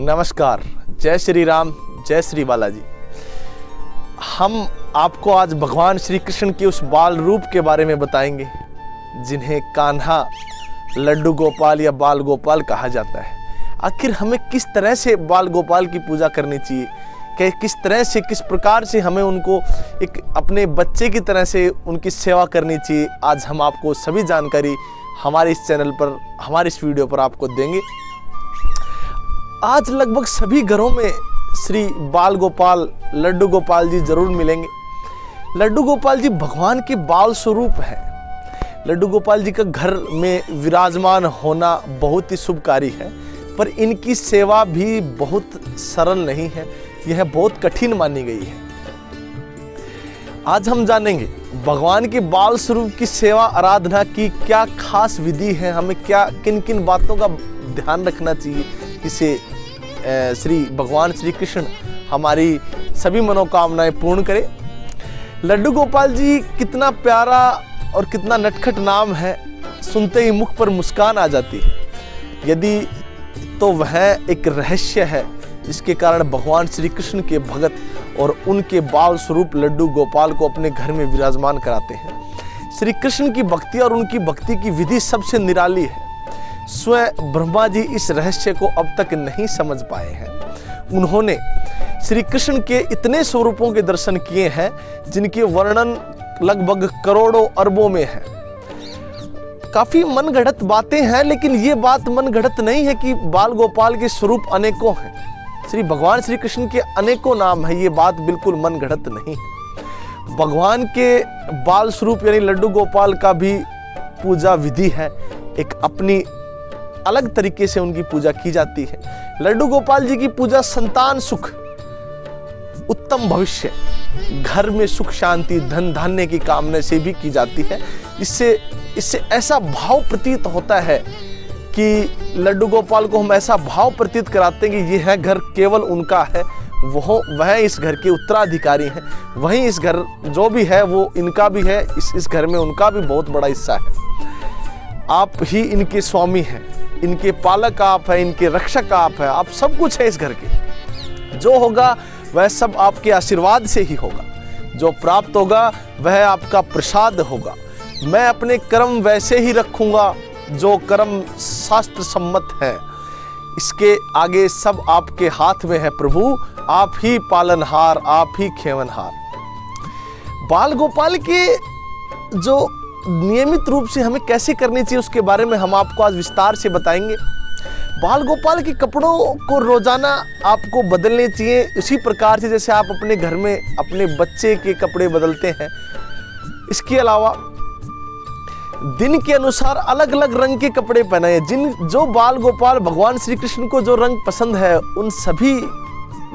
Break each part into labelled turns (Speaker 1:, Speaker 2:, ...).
Speaker 1: नमस्कार, जय श्री राम, जय श्री बालाजी। हम आपको आज भगवान श्री कृष्ण के उस बाल रूप के बारे में बताएंगे जिन्हें कान्हा, लड्डू गोपाल या बाल गोपाल कहा जाता है। आखिर हमें किस तरह से बाल गोपाल की पूजा करनी चाहिए, किस तरह से, किस प्रकार से हमें उनको एक अपने बच्चे की तरह से उनकी सेवा करनी चाहिए, आज हम आपको सभी जानकारी हमारे इस चैनल पर, हमारे इस वीडियो पर आपको देंगे। आज लगभग सभी घरों में श्री बाल गोपाल, लड्डू गोपाल जी जरूर मिलेंगे। लड्डू गोपाल जी भगवान के बाल स्वरूप हैं। लड्डू गोपाल जी का घर में विराजमान होना बहुत ही शुभकारी है, पर इनकी सेवा भी बहुत सरल नहीं है, यह बहुत कठिन मानी गई है। आज हम जानेंगे भगवान के बाल स्वरूप की सेवा आराधना की क्या खास विधि है, हमें क्या किन किन बातों का ध्यान रखना चाहिए जिससे श्री भगवान श्री कृष्ण हमारी सभी मनोकामनाएं पूर्ण करे। लड्डू गोपाल जी कितना प्यारा और कितना नटखट नाम है, सुनते ही मुख पर मुस्कान आ जाती है। यदि तो वह एक रहस्य है जिसके कारण भगवान श्री कृष्ण के भगत और उनके बाल स्वरूप लड्डू गोपाल को अपने घर में विराजमान कराते हैं। श्री कृष्ण की भक्ति और उनकी भक्ति की विधि सबसे निराली है। स्वयं ब्रह्मा जी इस रहस्य को अब तक नहीं समझ पाए हैं। उन्होंने श्री कृष्ण के इतने स्वरूपों के दर्शन किए हैं जिनके वर्णन लगभग करोड़ों अरबों में है। काफी मनगढ़ंत बातें हैं, लेकिन ये बात मनगढ़ंत नहीं है कि बाल गोपाल के स्वरूप अनेकों हैं। श्री भगवान श्री कृष्ण के अनेकों नाम है, ये बात बिल्कुल मनगढ़ंत नहीं है। भगवान के बाल स्वरूप यानी लड्डू गोपाल का भी पूजा विधि है, एक अपनी अलग तरीके से उनकी पूजा की जाती है। लड्डू गोपाल जी की पूजा संतान सुख, उत्तम भविष्य, घर में सुख शांति, धन धान्य की कामना से भी की जाती है। इससे ऐसा भाव प्रतीत होता है कि लड्डू गोपाल को हम ऐसा भाव प्रतीत कराते हैं कि यह घर केवल उनका है, वह इस घर के उत्तराधिकारी हैं, वहीं इस घर जो भी है वो इनका भी है, इस घर में उनका भी बहुत बड़ा हिस्सा है। आप ही इनके स्वामी हैं, इनके पालक आप हैं, इनके रक्षक आप हैं, आप सब कुछ है इस घर के। जो होगा वह सब आपके आशीर्वाद से ही होगा, जो प्राप्त होगा वह आपका प्रसाद होगा। मैं अपने कर्म वैसे ही रखूंगा जो कर्म शास्त्र सम्मत है। इसके आगे सब आपके हाथ में है प्रभु, आप ही पालनहार, आप ही खेवनहार। बाल गोपाल के जो नियमित रूप से हमें कैसे करनी चाहिए उसके बारे में हम आपको आज विस्तार से बताएंगे। बाल गोपाल के कपड़ों को रोजाना आपको बदलने चाहिए, इसी प्रकार से जैसे आप अपने घर में अपने बच्चे के कपड़े बदलते हैं। इसके अलावा दिन के अनुसार अलग अलग रंग के कपड़े पहनाए। जो बाल गोपाल भगवान श्री कृष्ण को जो रंग पसंद है उन सभी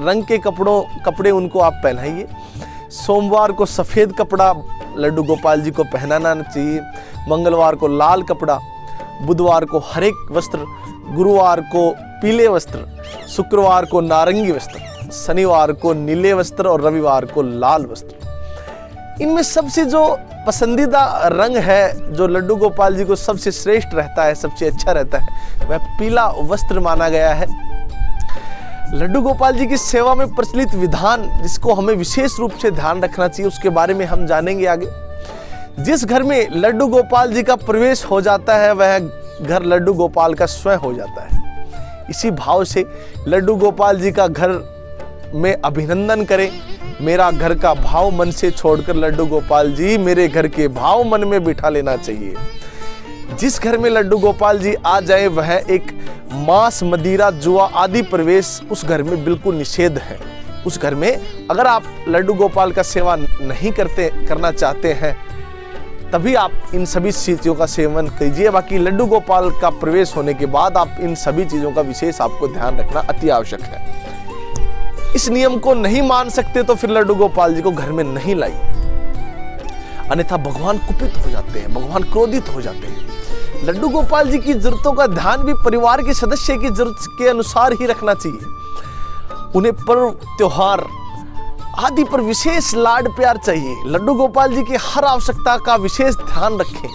Speaker 1: रंग के कपड़े उनको आप पहनाइए। सोमवार को सफ़ेद कपड़ा लड्डू गोपाल जी को पहनाना चाहिए, मंगलवार को लाल कपड़ा, बुधवार को हरे वस्त्र, गुरुवार को पीले वस्त्र, शुक्रवार को नारंगी वस्त्र, शनिवार को नीले वस्त्र और रविवार को लाल वस्त्र। इनमें सबसे जो पसंदीदा रंग है, जो लड्डू गोपाल जी को सबसे श्रेष्ठ रहता है, सबसे अच्छा रहता है, वह पीला वस्त्र माना गया है। लड्डू गोपाल जी की सेवा में प्रचलित विधान जिसको हमें विशेष रूप से ध्यान रखना चाहिए उसके बारे में हम जानेंगे आगे। जिस घर में लड्डू गोपाल जी का प्रवेश हो जाता है वह घर लड्डू गोपाल का स्वयं हो जाता है। इसी भाव से लड्डू गोपाल जी का घर में अभिनंदन करें। मेरा घर का भाव मन से छोड़कर लड्डू गोपाल जी मेरे घर के भाव मन में बिठा लेना चाहिए। जिस घर में लड्डू गोपाल जी आ जाए वह एक मांस, मदिरा, जुआ आदि प्रवेश उस घर में बिल्कुल निषेध है। उस घर में अगर आप लड्डू गोपाल का सेवा नहीं करना चाहते हैं तभी आप इन सभी चीज़ों का सेवन कीजिए। बाकी लड्डू गोपाल का प्रवेश होने के बाद आप इन सभी चीज़ों का विशेष आपको ध्यान रखना अति आवश्यक है। इस नियम को नहीं मान सकते तो फिर लड्डू गोपाल जी को घर में नहीं लाइए, अन्यथा भगवान कुपित हो जाते हैं, भगवान क्रोधित हो जाते हैं। लड्डू गोपाल जी की जरूरतों का ध्यान भी परिवार के सदस्य की जरूरत के अनुसार ही रखना चाहिए। उन्हें पर्व त्योहार आदि पर विशेष लाड प्यार चाहिए। लड्डू गोपाल जी की हर आवश्यकता का विशेष ध्यान रखें।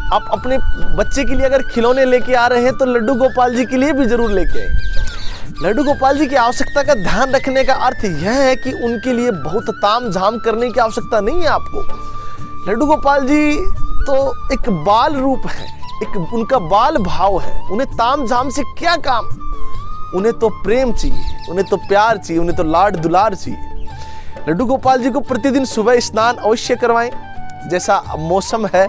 Speaker 1: आप अपने बच्चे के लिए अगर खिलौने लेके आ रहे हैं तो लड्डू गोपाल जी के लिए भी जरूर लेके आए। लड्डू गोपाल जी की आवश्यकता का ध्यान रखने का अर्थ यह है कि उनके लिए बहुत ताम झाम करने की आवश्यकता नहीं है आपको। लड्डू गोपाल जी तो एक बाल रूप है, एक उनका बाल भाव है। उन्हें ताम झाम से क्या काम, उन्हें तो प्रेम चाहिए, उन्हें तो प्यार चाहिए, उन्हें तो लाड दुलार चाहिए। लड्डू गोपाल जी को प्रतिदिन सुबह स्नान अवश्य करवाएं। जैसा मौसम है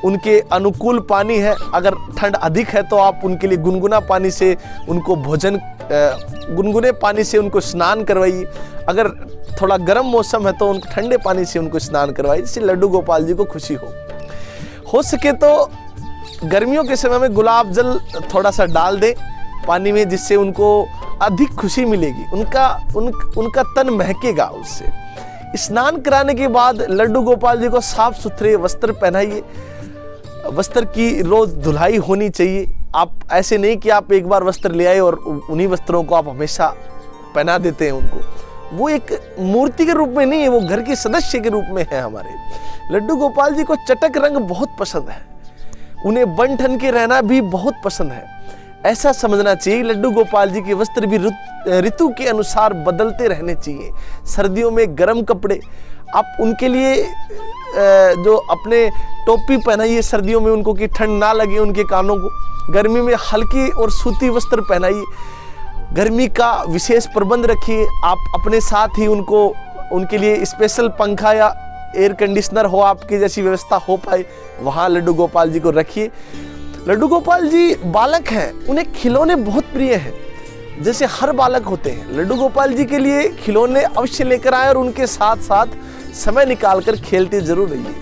Speaker 1: उनके अनुकूल पानी है, अगर ठंड अधिक है तो आप उनके लिए गुनगुना पानी से उनको भोजन, गुनगुने पानी से उनको स्नान करवाइए। अगर थोड़ा गर्म मौसम है तो उनको ठंडे पानी से उनको स्नान करवाइए, जिससे लड्डू गोपाल जी को खुशी हो सके तो गर्मियों के समय में गुलाब जल थोड़ा सा डाल दें पानी में, जिससे उनको अधिक खुशी मिलेगी, उनका तन महकेगा उससे। स्नान कराने के बाद लड्डू गोपाल जी को साफ सुथरे वस्त्र पहनाइए। वस्त्र की रोज धुलाई होनी चाहिए। आप ऐसे नहीं कि आप एक बार वस्त्र ले आए और उन्हीं वस्त्रों को आप हमेशा पहना देते हैं उनको। वो एक मूर्ति के रूप में नहीं है, वो घर के सदस्य के रूप में है हमारे। लड्डू गोपाल जी को चटक रंग बहुत पसंद है, उन्हें बन ठन के रहना भी बहुत पसंद है। ऐसा समझना चाहिए लड्डू गोपाल जी के वस्त्र भी ऋतु के अनुसार बदलते रहने चाहिए। सर्दियों में गर्म कपड़े आप उनके लिए जो अपने टोपी पहनाइए सर्दियों में उनको, कि ठंड ना लगे उनके कानों को। गर्मी में हल्की और सूती वस्त्र पहनाइए। गर्मी का विशेष प्रबंध रखिए। आप अपने साथ ही उनके लिए स्पेशल पंखा या एयर कंडीशनर हो, आपकी जैसी व्यवस्था हो पाए वहाँ लड्डू गोपाल जी को रखिए। लड्डू गोपाल जी बालक हैं, उन्हें खिलौने बहुत प्रिय हैं, जैसे हर बालक होते हैं। लड्डू गोपाल जी के लिए खिलौने अवश्य लेकर आए और उनके साथ साथ समय निकालकर खेलते जरूर रहिए।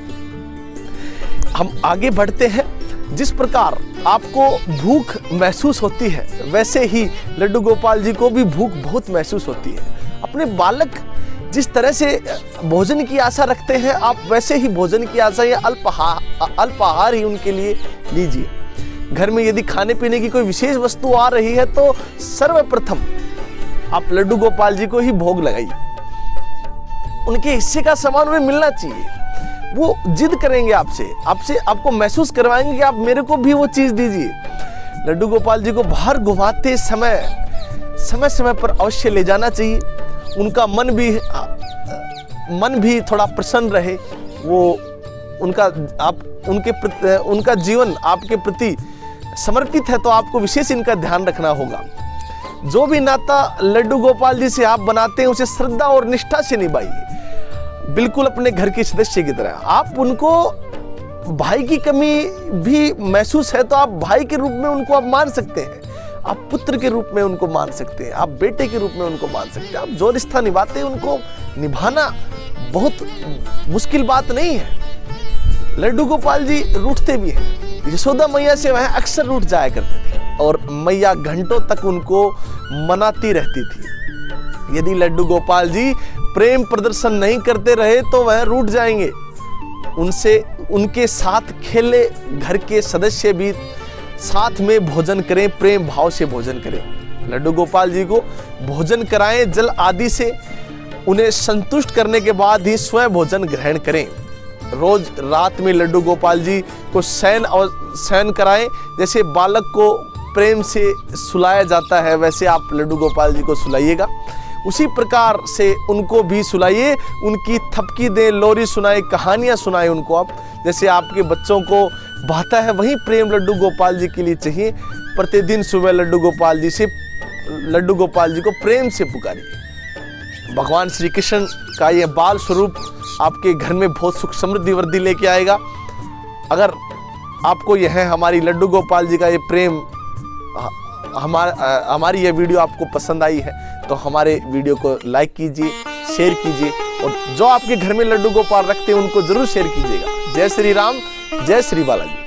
Speaker 1: हम आगे बढ़ते हैं। जिस प्रकार आपको भूख महसूस होती है, वैसे ही लड्डू गोपाल जी को भी भूख बहुत महसूस होती है। अपने बालक जिस तरह से भोजन की आशा रखते हैं, आप वैसे ही भोजन की आशा या अल्पाहार ही उनके लिए लीजिए। घर में यदि खाने पीने की कोई विशेष वस्तु आ रही है तो सर्वप्रथम आप लड्डू गोपाल जी को ही भोग लगाइए। उनके हिस्से का सामान उन्हें मिलना चाहिए। वो जिद करेंगे आपसे आपको महसूस करवाएंगे कि आप मेरे को भी वो चीज दीजिए। लड्डू गोपाल जी को बाहर घुमाते समय पर अवश्य ले जाना चाहिए। उनका मन भी थोड़ा प्रसन्न रहे। उनका जीवन आपके प्रति समर्पित है, तो आपको विशेष इनका ध्यान रखना होगा। जो भी नाता लड्डू गोपाल जी से आप बनाते हैं उसे श्रद्धा और निष्ठा से निभाइए, बिल्कुल अपने घर के सदस्य की तरह। आप उनको भाई की कमी भी महसूस है तो आप भाई के रूप में उनको आप मान सकते हैं, आप पुत्र के रूप में उनको मान सकते हैं, आप बेटे के रूप में उनको मान सकते हैं। आप जो रिश्ता निभाते हैं उनको निभाना बहुत मुश्किल बात नहीं है। लड्डू गोपाल जी रूठते भी हैं। यशोदा मैया से वह अक्सर रूठ जाया करते थे और मैया घंटों तक उनको मनाती रहती थी। यदि लड्डू गोपाल जी प्रेम प्रदर्शन नहीं करते रहे तो वह रूठ जाएंगे। उनके साथ खेले, घर के सदस्य भी साथ में भोजन करें, प्रेम भाव से भोजन करें। लड्डू गोपाल जी को भोजन कराएं जल आदि से। उन्हें संतुष्ट करने के बाद ही स्वयं भोजन ग्रहण करें। रोज रात में लड्डू गोपाल जी को शयन कराएं। जैसे बालक को प्रेम से सुलाया जाता है, वैसे आप लड्डू गोपाल जी को सुलाइएगा। उसी प्रकार से उनको भी सुलाइए, उनकी थपकी दें, लोरी सुनाए, कहानियां सुनाए उनको आप। जैसे आपके बच्चों को भाता है वही प्रेम लड्डू गोपाल जी के लिए चाहिए। प्रतिदिन सुबह लड्डू गोपाल जी को प्रेम से पुकारिए। भगवान श्री कृष्ण का ये बाल स्वरूप आपके घर में बहुत सुख समृद्धि वृद्धि लेके आएगा। अगर आपको यह हमारी लड्डू गोपाल जी का ये प्रेम, हमारी ये वीडियो आपको पसंद आई है तो हमारे वीडियो को लाइक कीजिए, शेयर कीजिए और जो आपके घर में लड्डू गोपाल रखते हैं उनको जरूर शेयर कीजिएगा। जय श्री राम, जय श्री बालाजी।